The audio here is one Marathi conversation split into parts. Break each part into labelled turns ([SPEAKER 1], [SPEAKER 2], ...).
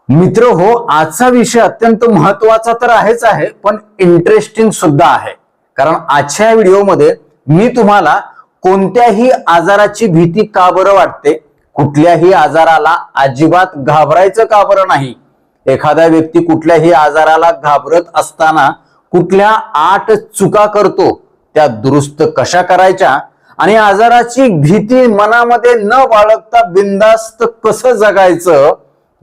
[SPEAKER 1] मित्र हो, आजचा विषय अत्यंत महत्वाचा तर आहे पण इंटरेस्टिंग सुद्धा आहे। कारण आजच्या व्हिडिओमध्ये मी तुम्हाला कोणत्याही आजाराची भीती का बरं वाटते, कुठल्याही आजाराला अजिबात घाबरायचं का बरं नाही, एखादा व्यक्ती कुठल्याही आजाराला घाबरत असताना कुठल्या 8 चुका करतो त्या दुरुस्त कशा करायच्या आणि आजाराची भीती मनामध्ये न बाळगता बिनधास्त कसं जगायचं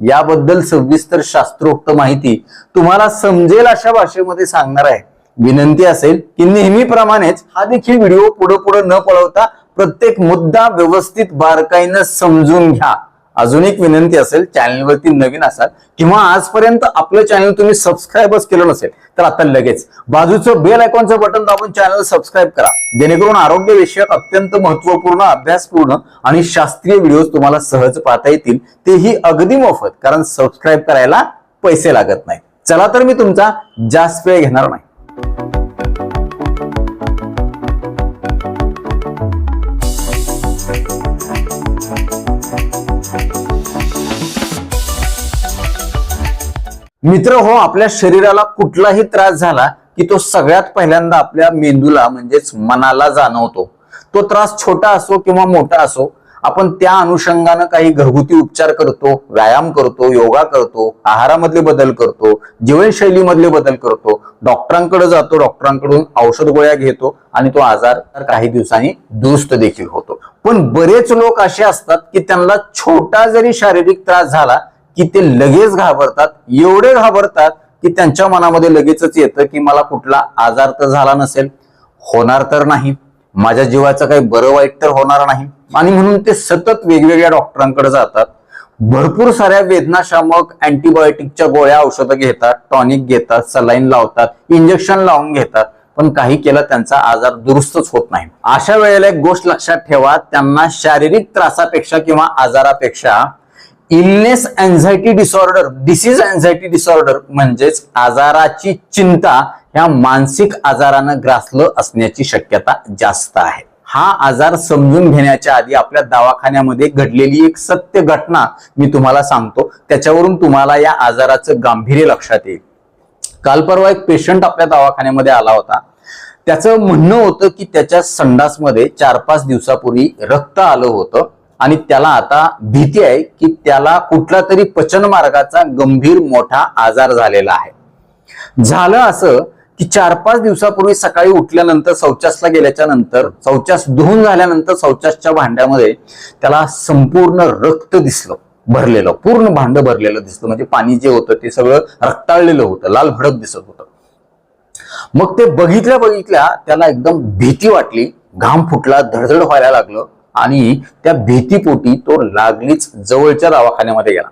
[SPEAKER 1] याबद्दल सविस्तर शास्त्रोक्त माहिती तुम्हाला समजेल अशा भाषेमध्ये सांगणार आहे। विनंती असेल की नेहमीप्रमाणेच हा देखील व्हिडिओ पुढे न पळवता प्रत्येक मुद्दा व्यवस्थित बारकाईने समजून घ्या। अजून एक विनंती असेल, चॅनलवरती नवीन असाल किंवा आजपर्यंत आपलं चॅनल तुम्ही सबस्क्राईबच केलं नसेल तर आता लगेच बाजूचं बेल आयकॉनचं बटन दाबून चॅनल सबस्क्राईब करा, जेणेकरून आरोग्य विषयक अत्यंत महत्त्वपूर्ण, अभ्यासपूर्ण आणि शास्त्रीय व्हिडिओज तुम्हाला सहज पाहता येतील, तेही अगदी मोफत, कारण सबस्क्राईब करायला पैसे लागत नाही। चला तर मी तुमचा जास्त वेळ घेणार नाही। मित्र हो, आपल्या शरीराला कुठलाही त्रास झाला की तो सगळ्यात पहिल्यांदा आपल्या मेंदूला म्हणजेच मनाला जाणवतो। तो त्रास छोटा असो किंवा मोठा असो, आपण त्या अनुषंगाने काही घरगुती उपचार करतो, व्यायाम करतो, योगा करतो, आहारामधले बदल करतो, जीवनशैलीमधले बदल करतो, डॉक्टरांकडे जातो, डॉक्टरांकडून औषध गोळ्या घेतो आणि तो आजार काही दिवसांनी दुरुस्त देखील होतो। पण बरेच लोक असे असतात की त्यांना छोटा जरी शारीरिक त्रास झाला की ते लगेच घाबरतात, एवढे घाबरतात की त्यांच्या मनामध्ये लगेचच येतं की मला कुठला आजार तर झाला नसेल, होणार तर नाही, माझ्या जीवाचं काही बरं वाईट तर होणार नाही, आणि म्हणून ते सतत वेगवेगळ्या डॉक्टरांकडे जातात, भरपूर साऱ्या वेदनाशामक अँटीबायोटिकच्या गोळ्या औषधं घेतात, टॉनिक घेतात, सलाईन लावतात, इंजेक्शन लावून घेतात, पण काही केलं त्यांचा आजार दुरुस्तच होत नाही। अशा वेळेला एक गोष्ट लक्षात ठेवा, त्यांना शारीरिक त्रासापेक्षा किंवा आजारापेक्षा illness anxiety disorder, disease anxiety disorder म्हणजेच आजाराची चिंता ह्या मानसिक आजारानं ग्रासलं असण्याची शक्यता जास्त आहे। हा आजार समजून घेण्याच्या आधी आपल्या दवाखान्यामध्ये घडलेली एक सत्य घटना मी तुम्हाला सांगतो, त्याच्यावरून तुम्हाला या आजाराचं गांभीर्य लक्षात येईल। काल परवा एक पेशंट आपल्या दवाखान्यामध्ये आला होता। त्याचं म्हणणं होतं की त्याच्या संडासमध्ये 4-5 दिवसापूर्वी रक्त आलं होतं आणि त्याला आता भीती आहे की त्याला कुठला तरी पचन मार्गाचा गंभीर मोठा आजार झालेला आहे। झालं असं की 4-5 दिवसापूर्वी सकाळी उठल्यानंतर शौचासला गेल्याच्या नंतर, शौचास धुवून झाल्यानंतर शौचासच्या भांड्यामध्ये त्याला संपूर्ण रक्त दिसलं, भरलेलं, पूर्ण भांड भरलेलं दिसलं, म्हणजे पाणी जे होतं ते सगळं रक्ताळलेलं होतं, लाल भडक दिसत होतं। मग ते बघितल्या त्याला एकदम भीती वाटली, घाम फुटला, धडधड व्हायला लागलं आणि त्या भीतीपोटी तो लागलीच जवळच्या दवाखान्यामध्ये गेला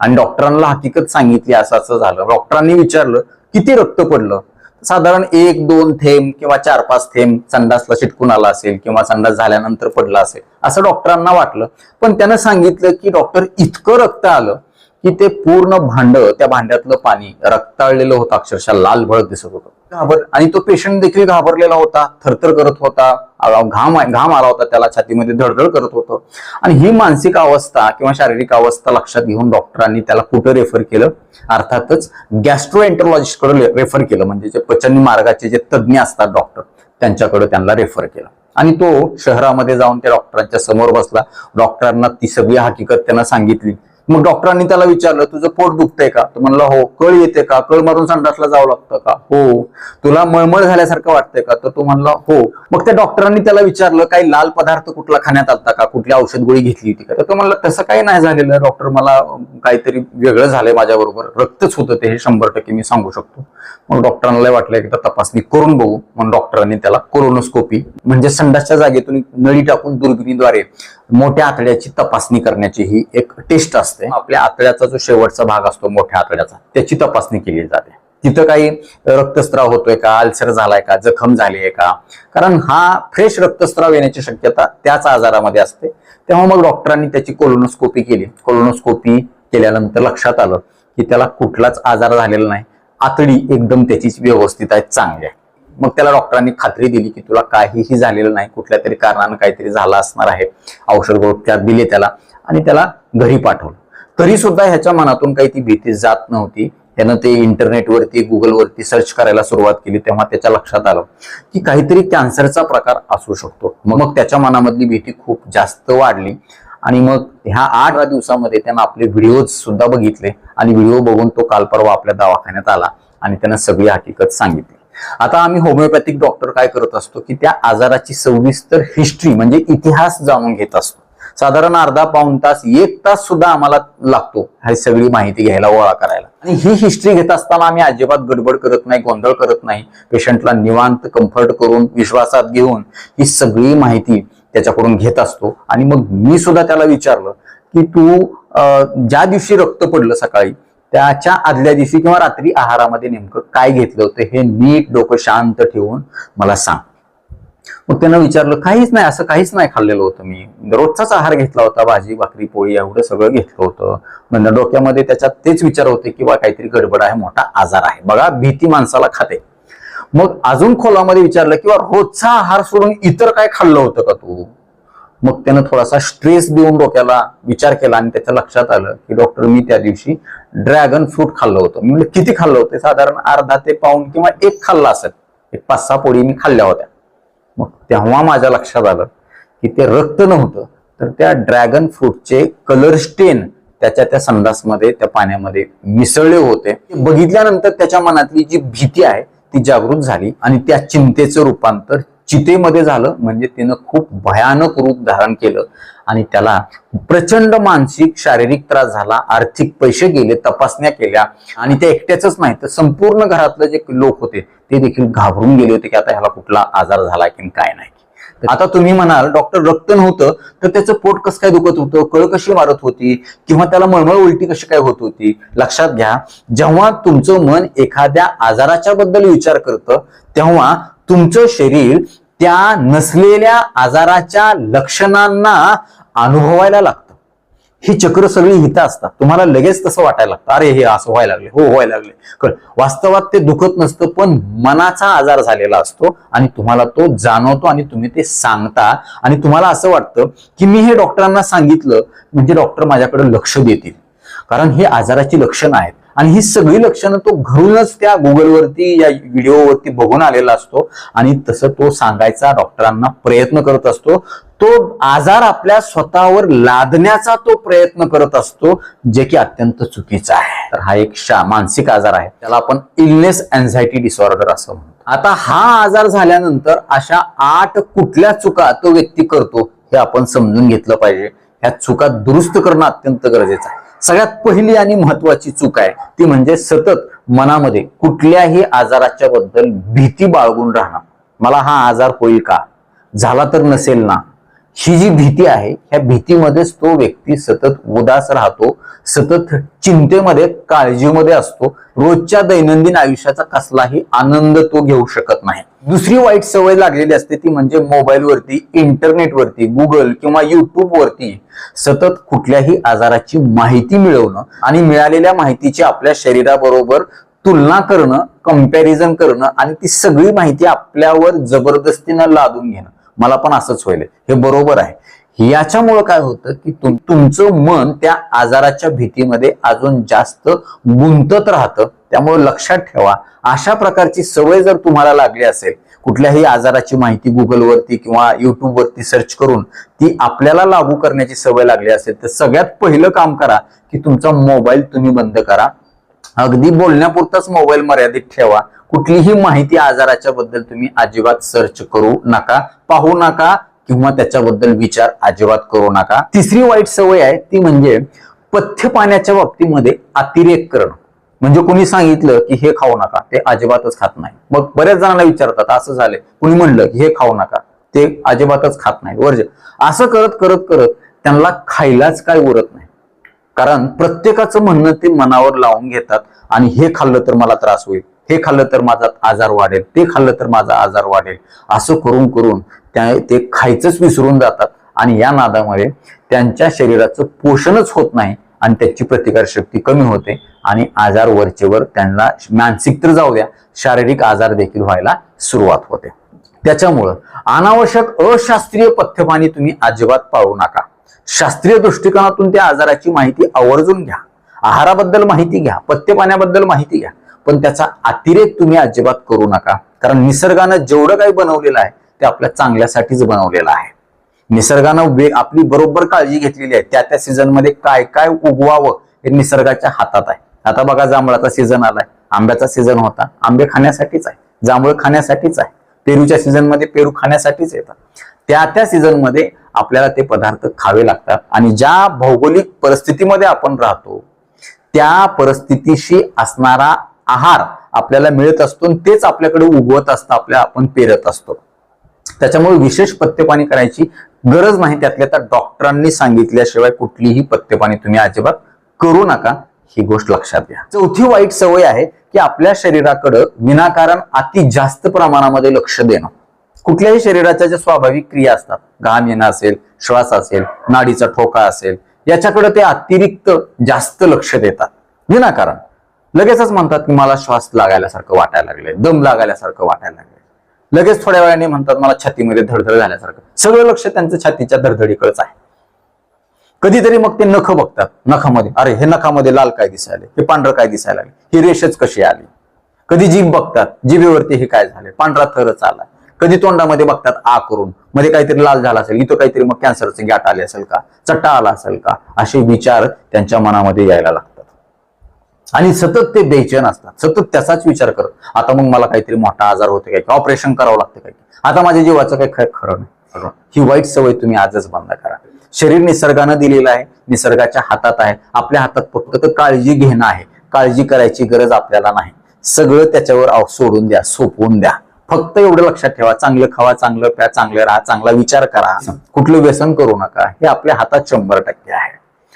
[SPEAKER 1] आणि डॉक्टरांना हकीकत सांगितली, असं असं झालं। डॉक्टरांनी विचारलं किती रक्त पडलं, साधारण 1-2 थेंब किंवा 4-5 थेंब संडासला चिटकून आला असेल किंवा संडास झाल्यानंतर पडला असेल असं डॉक्टरांना वाटलं। पण त्यानं सांगितलं की डॉक्टर, इतकं रक्त आलं की ते पूर्ण भांड, त्या भांड्यातलं पाणी रक्ताळलेलं होतं, अक्षरशः लाल भडक दिसत होतं। आणि तो पेशंट देखील घाबरलेला होता, थरथर करत होता, घाम आला होता त्याला, छातीमध्ये धडधड करत होतं। आणि ही मानसिक अवस्था किंवा शारीरिक अवस्था लक्षात घेऊन डॉक्टरांनी त्याला कुठं रेफर केलं, अर्थातच गॅस्ट्रोएंटरोलॉजिस्टकडे रेफर केलं, म्हणजे जे पचन मार्गाचे जे तज्ज्ञ असतात डॉक्टर, त्यांच्याकडे त्यांना रेफर केलं। आणि तो शहरामध्ये जाऊन त्या डॉक्टरांच्या समोर बसला, डॉक्टरांना ती सगळी हकीकत त्यांना सांगितली। मग डॉक्टरांनी त्याला विचारलं, तुझं पोट दुखतंय का? तो म्हणला हो. कळ येते का? कळ मारून संडासला जावं लागतं का? हो. तुला मळमळ झाल्यासारखं वाटतंय का? तर तो म्हणला हो। मग त्या डॉक्टरांनी त्याला विचारलं, काही लाल पदार्थ कुठला खाण्यात आलता का? कुठली औषध गोळी घेतली होती का? तर तो म्हणला तसं काही नाही झालेलं डॉक्टर, मला काहीतरी वेगळं झालंय माझ्याबरोबर, रक्तच होतं ते, हे 100% मी सांगू शकतो। मग डॉक्टरांना वाटलं की तपासणी करून बघू, म्हणून डॉक्टरांनी त्याला कोलोनोस्कोपी म्हणजे संडासच्या जागेतून नळी टाकून दुर्बिणीद्वारे मोठ्या आतड्याची तपासणी करण्याची ही एक टेस्ट असते। आपल्या आतड्याचा जो शेवटचा भाग असतो मोठ्या आतड्याचा, त्याची तपासणी केली जाते। तिथं काही रक्तस्राव होतोय का, अल्सर झालाय का, जखम झाली आहे का, कारण हा फ्रेश रक्तस्राव येण्याची शक्यता त्याच आजारामध्ये असते। तेव्हा मग डॉक्टरांनी त्याची कोलोनोस्कोपी केली। कोलोनोस्कोपी केल्यानंतर लक्षात आलं की त्याला कुठलाच आजार झालेला नाही, आतडी एकदम त्याची व्यवस्थित आहे, चांगली आहे। मग त्याला डॉक्टरांनी खात्री दिली की तुला काहीही झालेलं नाही, कुठल्या तरी कारणानं काहीतरी झालं असणार आहे, औषध उपचार दिले त्याला आणि त्याला घरी पाठवलं। तरी सुद्धा ह्याच्या मनातून काही ती भीती जात नव्हती. त्यानं ते इंटरनेटवरती गुगलवरती सर्च करायला सुरुवात केली. तेव्हा त्याच्या लक्षात आलं की काहीतरी कॅन्सरचा प्रकार असू शकतो. मग त्याच्या मनामधली भीती खूप जास्त वाढली आणि मग ह्या 8 दिवसामध्ये त्यानं आपले व्हिडिओज सुद्धा बघितले आणि व्हिडिओ बघून तो काल परवा आपल्या दवाखान्यात आला आणि त्यानं सगळी हकीकत सांगितली. आता आम्ही होमिओपॅथिक डॉक्टर काय करत असतो की त्या आजाराची सविस्तर हिस्ट्री म्हणजे इतिहास जाणून घेत असतो. साधारण अर्धा पाऊण तास 1 तास सुद्धा आम्हाला लागतो ही सगळी माहिती घ्यायला, गोळा करायला. आणि ही हिस्ट्री घेत असताना आम्ही अजिबात गडबड करत नाही, गोंधळ करत नाही. पेशंटला निवांत कम्फर्ट करून विश्वासात घेऊन ही सगळी माहिती त्याच्याकडून घेत असतो. आणि मग मी सुद्धा त्याला विचारलं की तू ज्या दिवशी रक्त पडलं सकाळी त्याच्या आदल्या दिवशी किंवा रात्री आहारामध्ये नेमकं काय घेतलं होतं हे नीट डोकं शांत ठेवून मला सांग. मग त्यानं विचारलं काहीच नाही, असं काहीच नाही खाल्लेलं होतं, मी रोजचाच आहार घेतला होता, भाजी भाकरी पोळी एवढं सगळं घेतलं होतं. म्हणजे डोक्यामध्ये त्याच्यात तेच विचार होते की बा काहीतरी गडबड आहे, मोठा आजार आहे. बघा भीती माणसाला खाते. मग अजून खोलामध्ये विचारलं किंवा रोजचा आहार सोडून इतर काय खाल्लं होतं का तू. मग त्यानं थोडासा स्ट्रेस देऊन डोक्याला विचार केला आणि त्याच्या लक्षात आलं की डॉक्टर मी त्या दिवशी ड्रॅगन फ्रूट खाल्लं होतं. मी म्हणजे किती खाल्लं होतं, साधारण अर्धा ते पाऊण किंवा 1 खाल्ला असेल, 5-6 पोळी मी खाल्ल्या होत्या. मग तेव्हा माझ्या लक्षात आलं की ते रक्त नव्हतं तर त्या ड्रॅगन फ्रूटचे कलर स्टेन त्या संडासमध्ये त्या पाण्यामध्ये मिसळले होते. बघितल्यानंतर त्याच्या मनातली जी भीती आहे ती जागृत झाली आणि त्या चिंतेचं रूपांतर चितेमध्ये झालं. म्हणजे तिनं खूप भयानक रूप धारण केलं आणि त्याला प्रचंड मानसिक शारीरिक त्रास झाला. आर्थिक पैसे गेले, तपासण्या केल्या आणि ते एकट्याच नाही तर संपूर्ण घरातले जे लोक होते ते देखील घाबरून गेले होते की आता ह्याला कुठला आजार झाला की काय नाही. आता तुम्ही म्हणाल डॉक्टर रक्त नव्हतं तर त्याचं पोट कसं काय दुखत होतं, कळ कशी मारत होती किंवा त्याला मळमळ उलटी कशी काय होत होती. लक्षात घ्या, जेव्हा तुमचं मन एखाद्या आजाराच्या बद्दल विचार करतं तेव्हा तुमचं शरीर त्या नसलेल्या आजाराच्या लक्षणांना अनुभवायला लागतं. ही चक्र सगळी हितं असतात. तुम्हाला लगेच तसं वाटायला लागतं, अरे हे असं व्हायला लागले, हो व्हायला लागले. वास्तवात ते दुखत नसतं पण मनाचा आजार झालेला असतो आणि तुम्हाला तो जाणवतो आणि तुम्ही ते सांगता आणि तुम्हाला असं वाटतं की मी हे डॉक्टरांना सांगितलं म्हणजे डॉक्टर माझ्याकडे लक्ष देतील, कारण हे आजाराची लक्षणं आहेत. आणि ही सगळी लक्षणं तो घरूनच त्या गुगलवरती या व्हिडिओवरती बघून आलेला असतो आणि तसं तो सांगायचा डॉक्टरांना प्रयत्न करत असतो. तो आजार आपल्या स्वतःवर लादण्याचा तो प्रयत्न करत असतो, जे की अत्यंत चुकीचं आहे. तर हा एक मानसिक आजार आहे, त्याला आपण इलनेस अँझायटी डिसऑर्डर असं म्हणतो. आता हा आजार झाल्यानंतर अशा 8 कुठल्या चुका तो व्यक्ती करतो हे आपण समजून घेतलं पाहिजे. ह्या चुका दुरुस्त करणं अत्यंत गरजेचं आहे. सगळ्यात पहिली आणि महत्वाची चूक आहे ती म्हणजे सतत मनामध्ये कुठल्याही आजाराच्या बद्दल भीती बाळगून राहणं. मला हा आजार होईल का, झाला तर नसेल ना, ही जी भीती आहे ह्या भीतीमध्येच तो व्यक्ती सतत उदास राहतो, सतत चिंतेमध्ये काळजीमध्ये असतो. रोजच्या दैनंदिन आयुष्याचा कसलाही आनंद तो घेऊ शकत नाही. दुसरी वाईट सवय लागलेली असते ती म्हणजे मोबाईलवरती, इंटरनेटवरती, गुगल किंवा युट्यूब वरती सतत कुठल्याही आजाराची माहिती मिळवणं आणि मिळालेल्या माहितीची आपल्या शरीराबरोबर तुलना करणं, कंपॅरिझन करणं आणि ती सगळी माहिती आपल्यावर जबरदस्तीनं लादून घेणं. मला पण असंच होईल, हे बरोबर आहे. याच्यामुळे काय होतं की तुमचं मन त्या आजाराच्या भीतीमध्ये अजून जास्त गुंतत राहतं. त्यामुळे लक्षात ठेवा, अशा प्रकारची सवय जर तुम्हाला लागली असेल, कुठल्याही आजाराची माहिती गुगलवरती किंवा युट्यूबवरती सर्च करून ती आपल्याला लागू करण्याची सवय लागली असेल तर सगळ्यात पहिलं काम करा की तुमचा मोबाईल तुम्ही बंद करा. अगदी बोलण्यापुरताच मोबाईल मर्यादित ठेवा. कुठलीही माहिती आजाराच्या बद्दल तुम्ही अजिबात सर्च करू नका, पाहू नका किंवा त्याच्याबद्दल विचार अजिबात करू नका. तिसरी वाईट सवय आहे ती म्हणजे पथ्य पाण्याच्या बाबतीमध्ये अतिरेक करणं. म्हणजे कोणी सांगितलं की हे खाऊ नका, ते अजिबातच खात नाही. मग बऱ्याच जणांना विचारतात असं झालंय, कुणी म्हणलं की हे खाऊ नका, ते अजिबातच खात नाही, वर्ज. असं करत करत करत त्यांना खायलाच काय उरत नाही. कारण प्रत्येकाचं म्हणणं ते मनावर लावून घेतात आणि हे खाल्लं तर मला त्रास होईल, हे खाल्लं तर माझा आजार वाढेल, ते खाल्लं तर माझा आजार वाढेल, असं करून करून ते खायचंच विसरून जातात आणि या नादामध्ये त्यांच्या शरीराचं पोषणच होत नाही आणि त्याची प्रतिकारशक्ती कमी होते आणि आजार वरचेवर त्यांना मानसिक तर जाऊ द्या, शारीरिक आजार देखील व्हायला सुरुवात होते. त्याच्यामुळं अनावश्यक अशास्त्रीय पथ्यपाणी तुम्ही अजिबात पाळू नका. शास्त्रीय दृष्टिकोनातून त्या आजाराची माहिती आवर्जून घ्या, आहाराबद्दल माहिती घ्या, पथ्यपाण्याबद्दल माहिती घ्या, पण त्याचा अतिरेक तुम्ही अजिबात करू नका. कारण निसर्गानं जेवढं काही बनवलेलं आहे ते आपल्या चांगल्यासाठीच बनवलेलं आहे. निसर्गानं आपली बरोबर काळजी घेतलेली आहे. त्या त्या सीझनमध्ये काय काय उगवावं हे निसर्गाच्या हातात आहे. आता बघा, जांभळाचा सीझन आलाय, आंब्याचा सीझन होता, आंबे खाण्यासाठीच आहे, जांभळ खाण्यासाठीच आहे, पेरूच्या सीझनमध्ये पेरू खाण्यासाठीच येतात. त्या त्या सीझनमध्ये आपल्याला ते पदार्थ खावे लागतात. आणि ज्या भौगोलिक परिस्थितीमध्ये आपण राहतो त्या परिस्थितीशी असणारा आहार आपल्याला मिळत असतो, तेच आपल्याकडे उगवत असतं, आपण पेरत असतो. त्याच्यामुळे विशेष पथ्यपाणी करायची गरज नाही. त्यातल्या त्या डॉक्टरांनी सांगितल्याशिवाय कुठलीही पथ्यपाणी तुम्ही अजिबात करू नका, ही गोष्ट लक्षात घ्या. चौथी वाईट सवय आहे की आपल्या शरीराकडे विनाकारण अति जास्त प्रमाणामध्ये लक्ष देणं. कुठल्याही शरीराच्या ज्या स्वाभाविक क्रिया असतात, घाम येणं असेल, श्वास असेल, नाडीचा ठोका असेल, याच्याकडे ते अतिरिक्त जास्त लक्ष देतात विनाकारण. लगेचच म्हणतात की मला श्वास लागायल्यासारखं वाटायला लागलंय, दम लागायल्यासारखं वाटायला लागलंय. लगेच थोड्या वेळाने म्हणतात मला छातीमध्ये धडधड झाल्यासारखं. सगळं लक्ष त्यांचं छातीच्या धडधडीकडेच आहे. कधीतरी मग ते नख बघतात, नखामध्ये अरे हे नखामध्ये लाल काय दिसायला, हे पांढरं काय दिसायला लागले, ही रेषच कशी आली. कधी जीभ बघतात, जिभेवरती हे काय झाले, पांढरा थरच आला. कधी तोंडामध्ये बघतात आ करून, मध्ये काहीतरी लाल झाला असेल, इथं काहीतरी मग कॅन्सरचे गाठ आले असेल का, चट्टा आला असेल का, असे विचार त्यांच्या मनामध्ये यायला लागतात. आणि सतत ते बेचैन असतात, सतत त्याचाच विचार करत, आता मग मला काहीतरी मोठा आजार होते काय, ऑपरेशन करावं लागतं काय, आता माझ्या जीवाचं काही खरं नाही. ही वाईट सवय तुम्ही आजच बंद करा. शरीर निसर्गानं दिलेलं आहे, निसर्गाच्या हातात आहे. आपल्या हातात फक्त काळजी घेणं आहे. काळजी करायची गरज आपल्याला नाही. सगळं त्याच्यावर सोडून द्या, सोपवून द्या. फक्त एवढं लक्षात ठेवा, चांगलं खावा, चांगलं प्या, चांगलं राहा, चांगला विचार करा, कुठलं व्यसन करू नका. हे आपल्या हातात 100% आहे.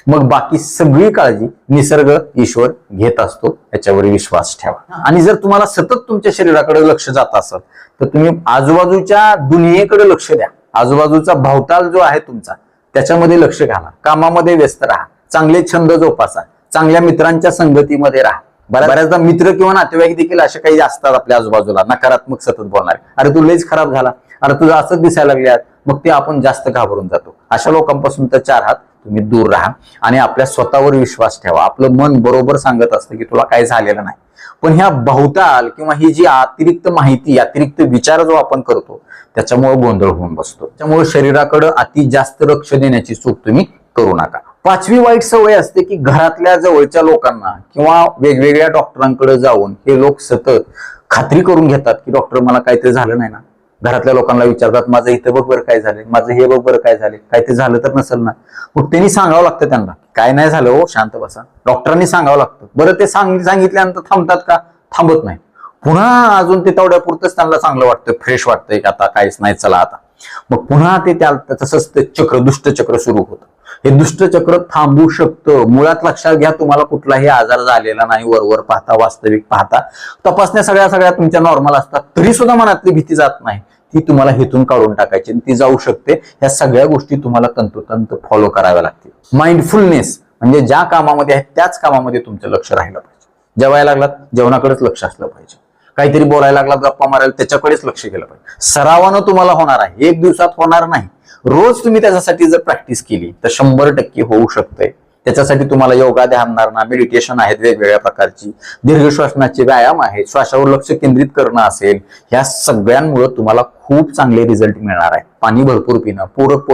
[SPEAKER 1] मग बाकी सगळी काळजी निसर्ग, ईश्वर घेत असतो, याच्यावर विश्वास ठेवा. आणि जर तुम्हाला सतत तुमच्या शरीराकडे लक्ष जात असेल तर तुम्ही आजूबाजूच्या दुनियेकडे लक्ष द्या. आजूबाजूचा भोवताल जो आहे तुमचा त्याच्यामध्ये लक्ष घाला. कामामध्ये व्यस्त राहा, चांगले छंद जोपासा, चांगल्या मित्रांच्या संगतीमध्ये राहा. बऱ्याचदा मित्र किंवा नातेवाईक देखील असे काही असतात आपल्या आजूबाजूला, नकारात्मक सतत बोलणारे. अरे तू लयच खराब झाला, अरे तुझं असंच दिसायला लागले, मग ते आपण जास्त घाबरून जातो. अशा लोकांपासून तर 4 हात तुम्ही दूर राहा आणि आपल्या स्वतःवर विश्वास ठेवा. आपलं मन बरोबर सांगत असतं की तुला काही झालेलं नाही. पण ह्या बहुताल किंवा ही जी अतिरिक्त माहिती, अतिरिक्त विचार जो आपण करतो त्याच्यामुळे गोंधळ होऊन बसतो. त्यामुळे शरीराकडे अति जास्त लक्ष देण्याची चूक तुम्ही करू नका. 5वी वाईट सवय असते की घरातल्या जवळच्या लोकांना किंवा वेगवेगळ्या डॉक्टरांकडे जाऊन हे लोक सतत खात्री करून घेतात की डॉक्टर मला काहीतरी झालं नाही ना. घरातल्या लोकांना विचारतात माझं इथं बघ बरं काय झालं, माझं हे बघ बरं काय झाले, काहीतरी झालं तर नसेल ना. मग त्यांनी सांगावं लागतं त्यांना काय नाही झालं हो, शांत बसा. डॉक्टरांनी सांगावं लागतं. बरं ते सांगितल्यानंतर थांबतात का? थांबत नाही. पुन्हा अजून ते तेवढ्यापुरतच त्यांना चांगलं वाटतं, फ्रेश वाटतंय की आता काहीच नाही, चला आता. मग पुन्हा ते तसंच ते चक्र, दुष्टचक्र सुरू होतं. हे दुष्टचक्र थांबू शकतं. मुळात लक्षात घ्या, तुम्हाला कुठलाही आजार झालेला नाही. वरवर पाहता, वास्तविक पाहता, तपासण्या सगळ्या तुमच्या नॉर्मल असतात, तरी सुद्धा मनातली भीती जात नाही. ती तुम्हाला हेतून काढून टाकायची, ती जाऊ शकते. ह्या सगळ्या गोष्टी तुम्हाला तंतोतंत फॉलो कराव्या लागतील. माइंडफुलनेस म्हणजे ज्या कामामध्ये आहे त्याच कामामध्ये तुमचं लक्ष राहिलं पाहिजे. जेवायला लागलात, जेवणाकडेच लक्ष असलं पाहिजे. काहीतरी बोलायला लागलात, गप्पा मारायला, त्याच्याकडेच लक्ष गेलं पाहिजे. सरावानं तुम्हाला होणार आहे, 1 दिवसात होणार नाही. रोज तुम्ही त्याच्यासाठी जर प्रॅक्टिस केली तर 100% होऊ शकते. त्याच्यासाठी तुम्हाला योगा, ध्यानधारणा, मेडिटेशन आहेत वेगवेगळ्या प्रकारची, दीर्घ श्वासनाचे व्यायाम आहेत, श्वासावर लक्ष केंद्रित करणं असेल, ह्या सगळ्यांमुळे तुम्हाला खूप चांगले रिझल्ट मिळणार आहेत. पाणी भरपूर पिणं, पूरक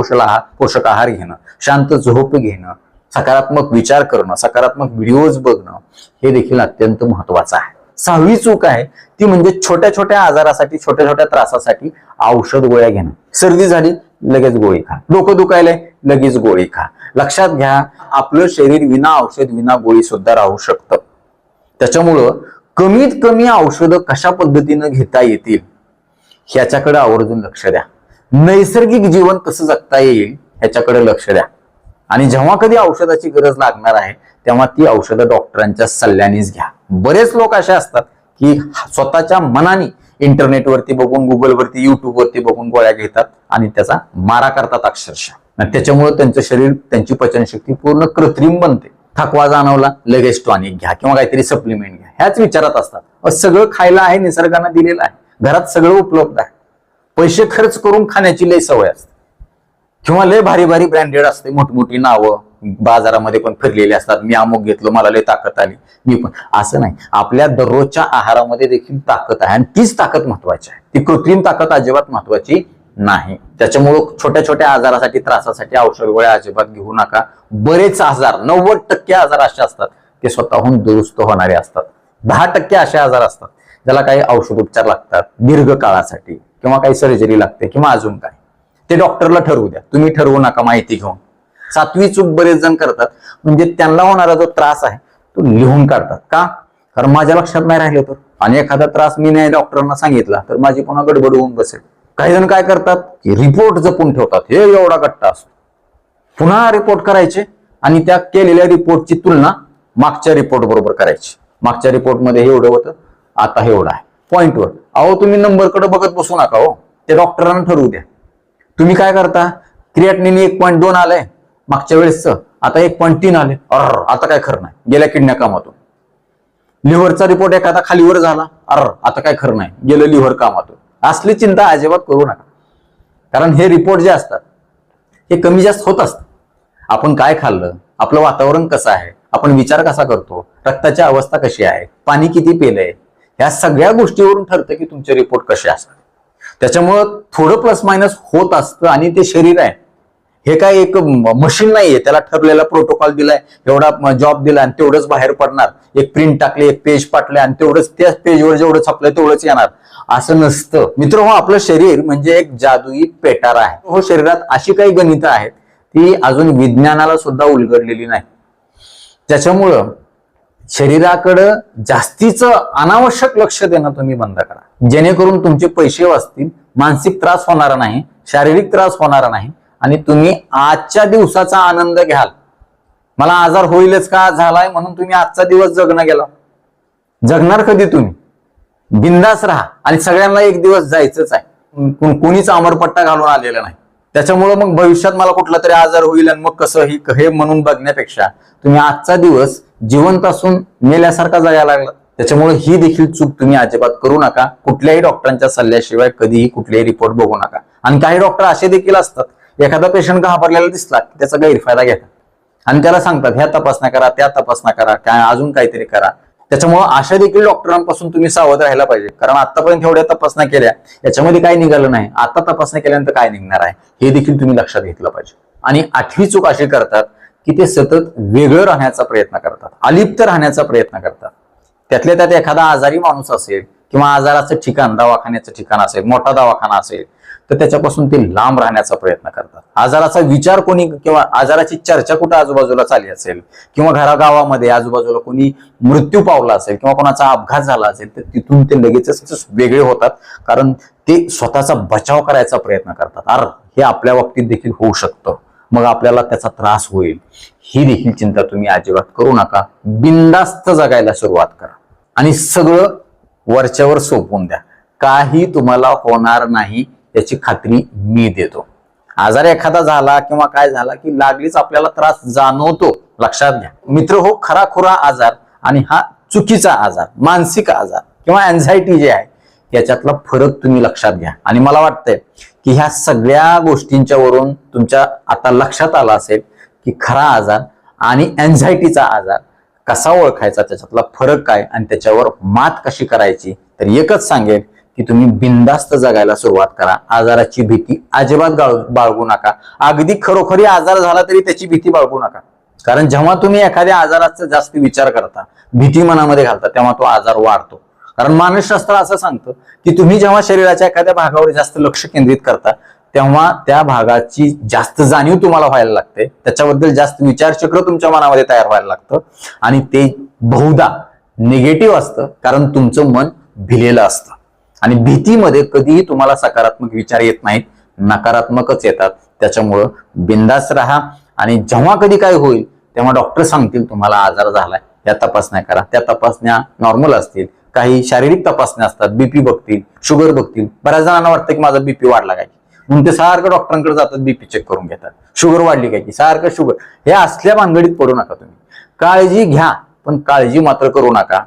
[SPEAKER 1] पोषक आहार घेणं, शांत झोप घेणं, सकारात्मक विचार करणं, सकारात्मक व्हिडिओज बघणं, हे देखील अत्यंत महत्वाचं आहे. 6वी चूक आहे ती म्हणजे छोट्या छोट्या आजारासाठी, छोट्या छोट्या त्रासासाठी औषध गोळ्या घेणं. सर्दी झाली लगेच गोळी खा, डोकं दुखायलंय लगेच गोळी खा. लक्षात घ्या, आपलं शरीर विना औषध, विना गोळी सुद्धा राहू शकतं. त्याच्यामुळं कमीत कमी औषधं कशा पद्धतीनं घेता येतील ह्याच्याकडे आवर्जून लक्ष द्या. नैसर्गिक जीवन कसं जगता येईल ह्याच्याकडे लक्ष द्या. आणि जेव्हा कधी औषधाची गरज लागणार आहे तेव्हा ती औषधं डॉक्टरांच्या सल्ल्यानेच घ्या. बरेच लोक असे असतात की स्वतःच्या मनाने इंटरनेटवरती बघून, गुगलवरती, युट्यूबवरती बघून गोळ्या घेतात आणि त्याचा मारा करतात अक्षरशः. त्याच्यामुळे त्यांचं शरीर, त्यांची पचनशक्ती पूर्ण कृत्रिम बनते. थकवा जाणवला लगेच टॉनिक घ्या किंवा काहीतरी सप्लिमेंट घ्या, ह्याच विचारात असतात. सगळं खायला आहे, निसर्गाने दिलेलं आहे, घरात सगळं उपलब्ध आहे. पैसे खर्च करून खाण्याची लय सवय असते. किंवा लय भारी भारी ब्रँडेड असते, मोठमोठी नावं बाजारामध्ये पण फिरलेली असतात, मी अमुक घेतलं मला लय ताकद आली, मी पण. असं नाही, आपल्या दररोजच्या आहारामध्ये देखील ताकद आहे आणि तीच ताकद महत्वाची आहे, ती कृत्रिम ताकद अजिबात महत्वाची नाही. त्याच्यामुळं छोट्या छोट्या आजारासाठी त्रासासाठी औषध गोळ्या अजिबात घेऊ नका. बरेच आजार 90% आजार असे असतात ते स्वतःहून दुरुस्त होणारे असतात. 10% असे आजार असतात ज्याला काही औषधोपचार लागतात दीर्घ काळासाठी, किंवा काही सर्जरी लागते किंवा अजून काय, ते डॉक्टरला ठरवू द्या, तुम्ही ठरवू नका माहिती घेऊन. 7वी चूक बरेच जण करतात, म्हणजे त्यांना होणारा जो त्रास आहे तो लिहून काढतात. का? कारण माझ्या लक्षात नाही राहिलं तर, आणि एखादा त्रास मी नाही डॉक्टरांना सांगितला तर माझी पुन्हा गडबड होऊन बसेल. काही जण काय करतात की रिपोर्ट जपून ठेवतात, हे एवढा गट्टा असतो, पुन्हा रिपोर्ट करायचे आणि त्या केलेल्या रिपोर्टची तुलना मागच्या रिपोर्ट बरोबर करायची. मागच्या रिपोर्टमध्ये हे एवढं होतं, आता हे एवढं आहे पॉइंटवर. अहो तुम्ही नंबरकडे बघत बसू नका हो, ते डॉक्टरांना ठरवू द्या. तुम्ही काय करता, क्रिएटिनिन 1.2 आलंय मागच्या वेळेसचं, आता 1.3 आले, आता काय खरं नाही, गेल्या किडन्या कामातून. लिव्हरचा रिपोर्ट एखादा खालीवर झाला, आता काय खरं नाही, गेलं लिव्हर कामातून. असली चिंता अजिबात करू नका, कारण हे रिपोर्ट जे असतात हे कमी जास्त होत असतात. आपण काय खाल्लं, आपलं वातावरण कसं आहे, आपण विचार कसा करतो, रक्ताची अवस्था कशी आहे, पाणी किती पेलंय, ह्या सगळ्या गोष्टीवरून ठरतं की तुमचे रिपोर्ट कसे असतात. त्याच्यामुळं थोडं प्लस मायनस होत असतं. आणि ते शरीर आहे हे काय एक मशीन नाहीये, त्याला ठरलेला प्रोटोकॉल दिलाय, एवढा जॉब दिला आणि तेवढंच बाहेर पडणार, एक प्रिंट टाकले, एक पेज पाटले आणि तेवढंच त्याच पेजवर जेवढं छापलंय तेवढंच येणार, असं नसतं. मित्र हो, आपलं शरीर म्हणजे एक जादुई पेटारा आहे हो. शरीरात अशी काही गणितं आहेत ती अजून विज्ञानाला सुद्धा उलगडलेली नाही. त्याच्यामुळं शरीराकडं जास्तीचं अनावश्यक लक्ष देणं तुम्ही बंद करा, जेणेकरून तुमचे पैसे वाचतील, मानसिक त्रास होणार नाही, शारीरिक त्रास होणार नाही आणि तुम्ही आजच्या दिवसाचा आनंद घ्याल. मला आजार होईलच का झालाय म्हणून तुम्ही आजचा दिवस जगणं गेला, जगणार कधी तुम्ही? बिंदास राहा. आणि सगळ्यांना एक दिवस जायचंच आहे, कोणीच अमरपट्टा घालून आलेला नाही. त्याच्यामुळं मग भविष्यात मला कुठला तरी आजार होईल आणि मग कसं हे म्हणून बघण्यापेक्षा तुम्ही आजचा दिवस जिवंत असून मेल्यासारखा जगायला लागला. त्याच्यामुळे ही देखील चूक तुम्ही अजिबात करू नका. कुठल्याही डॉक्टरांच्या सल्ल्याशिवाय कधीही कुठलेही रिपोर्ट बघू नका. आणि काही डॉक्टर असे देखील असतात, एखादा पेशंट घाबरलेला दिसला की त्याचा गैरफायदा घेतात आणि त्याला सांगतात ह्या तपासण्या करा, त्या तपासण्या करा, काय अजून काहीतरी करा. त्याच्यामुळे अशा देखील डॉक्टरांपासून तुम्ही सावध राहायला पाहिजे, कारण आतापर्यंत एवढ्या तपासण्या केल्या याच्यामध्ये काही निघालं नाही, आता तपासण्या केल्यानंतर काय निघणार आहे हे देखील तुम्ही लक्षात घेतलं पाहिजे. आणि 8वी चूक अशी करतात की ते सतत वेगळं राहण्याचा प्रयत्न करतात, अलिप्त राहण्याचा प्रयत्न करतात. त्यातल्या त्यात एखादा आजारी माणूस असेल किंवा आजाराचं ठिकाण, दवाखान्याचं ठिकाण असेल, मोठा दवाखाना असेल तर त्याच्यापासून ते लांब राहण्याचा प्रयत्न करतात. आजाराचा विचार कोणी किंवा आजाराची चर्चा कुठं आजूबाजूला चालली असेल किंवा घरागावामध्ये आजूबाजूला कोणी मृत्यू पावला असेल किंवा कोणाचा अपघात झाला असेल तर तिथून ते लगेचच वेगळे होतात, कारण ते स्वतःचा बचाव करायचा प्रयत्न करतात. हे आपल्या बाबतीत देखील होऊ शकतं, मग आपल्याला त्याचा त्रास होईल, ही देखील चिंता तुम्ही अजिबात करू नका. बिनधास्त जगायला सुरुवात करा आणि सगळं वरच्यावर सोपवून द्या. काही तुम्हाला होणार नाही याची खात्री मी देतो. आजार एखादा झाला किंवा काय झाला की लागलीच आपल्याला त्रास जाणवतो, लक्षात घ्या मित्र हो. खराखुरा आजार आणि हा चुकीचा आजार, मानसिक आजार किंवा अँझायटी जे आहे याच्यातला फरक तुम्ही लक्षात घ्या. आणि मला वाटतंय की ह्या सगळ्या गोष्टींच्या वरून तुमच्या आता लक्षात आलं असेल की खरा आजार आणि अँझायटीचा आजार कसा ओळखायचा, त्याच्यातला फरक काय आणि त्याच्यावर मात कशी करायची. तर एकच सांगेल की तुम्ही बिनधास्त जगायला सुरुवात करा. आजाराची भीती अजिबात बाळगू नका. अगदी खरोखरी आजार झाला तरी त्याची भीती बाळगू नका, कारण जेव्हा तुम्ही एखाद्या आजाराचा जास्त विचार करता, भीती मनामध्ये घालता, तेव्हा तो आजार वाढतो. कारण मानसशास्त्र असं सांगतं की तुम्ही जेव्हा शरीराच्या एखाद्या भागावर जास्त लक्ष केंद्रित करता तेव्हा त्या भागाची जास्त जाणीव तुम्हाला व्हायला लागते, त्याच्याबद्दल जास्त विचारचक्र तुमच्या मनामध्ये तयार व्हायला लागतं आणि ते बहुधा निगेटिव्ह असतं, कारण तुमचं मन भिलेलं असतं. आणि भीतीमध्ये कधीही तुम्हाला सकारात्मक विचार येत नाहीत, नकारात्मकच येतात. त्याच्यामुळं बिंदास राहा आणि जेव्हा कधी काय होईल तेव्हा डॉक्टर सांगतील तुम्हाला आजार झालाय, या तपासण्या करा. त्या तपासण्या नॉर्मल असतील, काही शारीरिक तपासण्या असतात, बीपी बघतील, शुगर बघतील. बऱ्याच जणांना वाटतं की माझा बीपी वाढला काय, म्हणून ते सारखं डॉक्टरांकडे जातात, बीपी चेक करून घेतात, शुगर वाढली काय की सारखं शुगर. हे असल्या भानगडीत पडू नका तुम्ही. काळजी घ्या पण काळजी मात्र करू नका,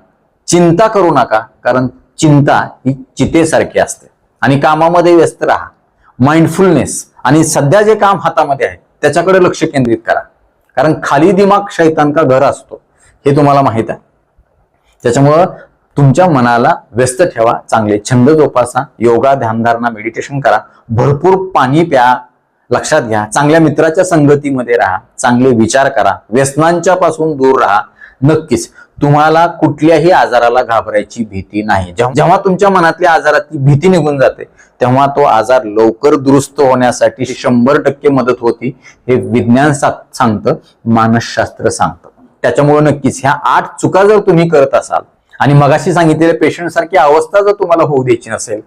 [SPEAKER 1] चिंता करू नका, कारण चिंता ही चितेसारखी असते. आणि कामामध्ये व्यस्त राहा, माइंडफुलनेस आणि सध्या जे काम हातामध्ये आहे त्याच्याकडे लक्ष केंद्रित करा. कारण खाली दिमाग शैतान का घर असतो हे तुम्हाला माहित आहे. त्याच्यामुळं तुमच्या मनाला व्यस्त ठेवा, चांगले छंद जोपासा, योगा, ध्यानधारणा, मेडिटेशन करा, भरपूर पाणी प्या, लक्षात घ्या, चांगल्या मित्राच्या संगतीमध्ये राहा, चांगले विचार करा, व्यसनांच्या पासून दूर राहा. नक्कीच तुम्हाला कुठल्याही आजाराला घाबरायची भीती नाही. जेव्हा तुमच्या मनातल्या आजारातली भीती निघून जाते तेव्हा तो आजार लवकर दुरुस्त होण्यासाठी 100% मदत होती. हे विज्ञान सांगतं, मानसशास्त्र सांगतं. त्याच्यामुळे नक्कीच ह्या 8 चुका जर तुम्ही करत असाल आणि मगाशी सांगितलेल्या पेशंट सारखी अवस्था जर तुम्हाला होऊ द्यायची नसेल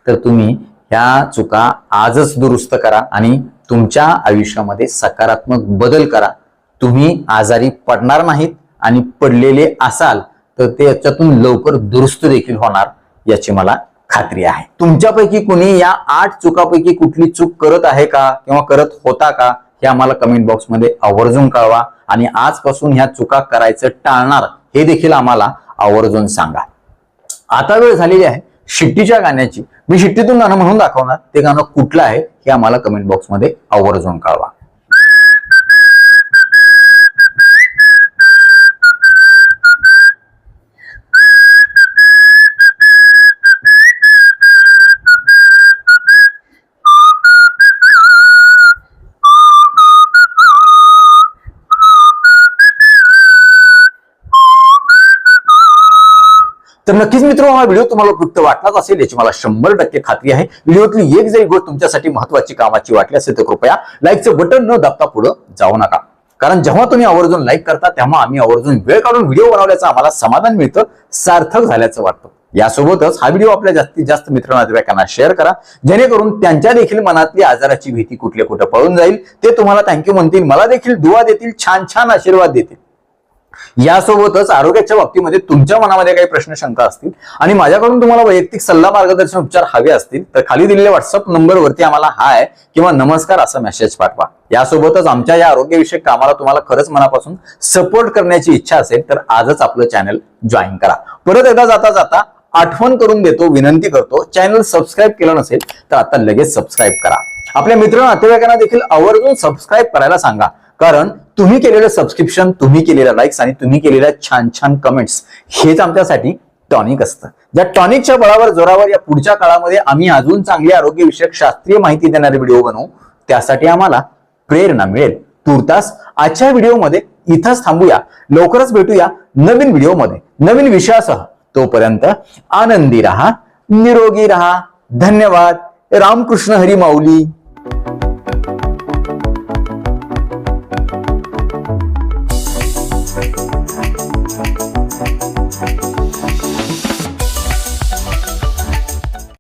[SPEAKER 1] तर तुम्ही ह्या चुका आजच दुरुस्त करा आणि तुमच्या आयुष्यामध्ये सकारात्मक बदल करा. तुम्ही आजारी पडणार नाहीत आणि पडलेले असाल तर ते याच्यातून लवकर दुरुस्त देखील होणार याची मला खात्री आहे. तुमच्यापैकी कुणी या 8 चुकापैकी कुठली चूक करत आहे का किंवा करत होता का हे आम्हाला कमेंट बॉक्समध्ये आवर्जून कळवा आणि आजपासून ह्या चुका करायचं टाळणार हे देखील आम्हाला आवर्जून सांगा. आता वेळ झालेली आहे शिट्टीच्या गाण्याची. मी शिट्टीतून गाणं म्हणून दाखवणार, ते गाणं कुठलं आहे हे आम्हाला कमेंट बॉक्समध्ये आवर्जून कळवा. तर नक्कीच मित्रांनो हा व्हिडिओ तुम्हाला उपयुक्त वाटलाच असेल याची मला 100% खात्री आहे. व्हिडिओतली एक जरी गोष्ट तुमच्यासाठी महत्वाची कामाची वाटली असेल तर कृपया लाईकचं बटन न दाबता पुढे जाऊ नका. कारण जेव्हा तुम्ही आवर्जून लाईक करता तेव्हा आम्ही आवर्जून वेळ काढून व्हिडिओ बनवल्याचं आम्हाला समाधान मिळतं, सार्थक झाल्याचं वाटतं. यासोबतच हा व्हिडिओ आपल्या जास्तीत जास्त मित्रांना शेअर करा, जेणेकरून त्यांच्या देखील मनातली आजाराची भीती कुठले कुठे पळून जाईल. ते तुम्हाला थँक्यू म्हणतील, मला देखील दुआ देतील, छान छान आशीर्वाद देतील. यासोबतच आरोग्याच्या बाबतीमध्ये तुमच्या मनामध्ये काही प्रश्न शंका असतील आणि माझ्याकडून तुम्हाला वैयक्तिक सल्ला मार्गदर्शन उपचार हवे असतील तर खाली दिलेल्या व्हॉट्सअप नंबरवरती आम्हाला हाय किंवा नमस्कार असा मेसेज पाठवा. यासोबतच आमच्या या आरोग्यविषयक कामाला तुम्हाला खरंच मनापासून सपोर्ट करण्याची इच्छा असेल तर आजच आपलं चॅनल जॉईन करा. परत एकदा जाता जाता आठवण करून देतो, विनंती करतो, चॅनल सबस्क्राईब केलं नसेल तर आता लगेच सबस्क्राईब करा. आपल्या मित्र नातेवाईकांना देखील आवर्जून सबस्क्राईब करायला सांगा. कारण तुम्ही केलेलं सबस्क्रिप्शन, तुम्ही केलेल्या लाईक्स आणि तुम्ही केलेल्या छान छान कमेंट्स हेच आमच्यासाठी टॉनिक असतं. ज्या टॉनिकच्या बळावर जोरावर या पुढच्या काळामध्ये आम्ही अजून चांगली आरोग्यविषयक शास्त्रीय माहिती देणारे व्हिडिओ बनवू, त्यासाठी आम्हाला प्रेरणा मिळेल. तूर्तास आजच्या व्हिडिओमध्ये इथंच थांबूया. लवकरच भेटूया नवीन व्हिडिओमध्ये नवीन विषयासह. तोपर्यंत आनंदी राहा, निरोगी राहा. धन्यवाद. रामकृष्ण हरी माऊली.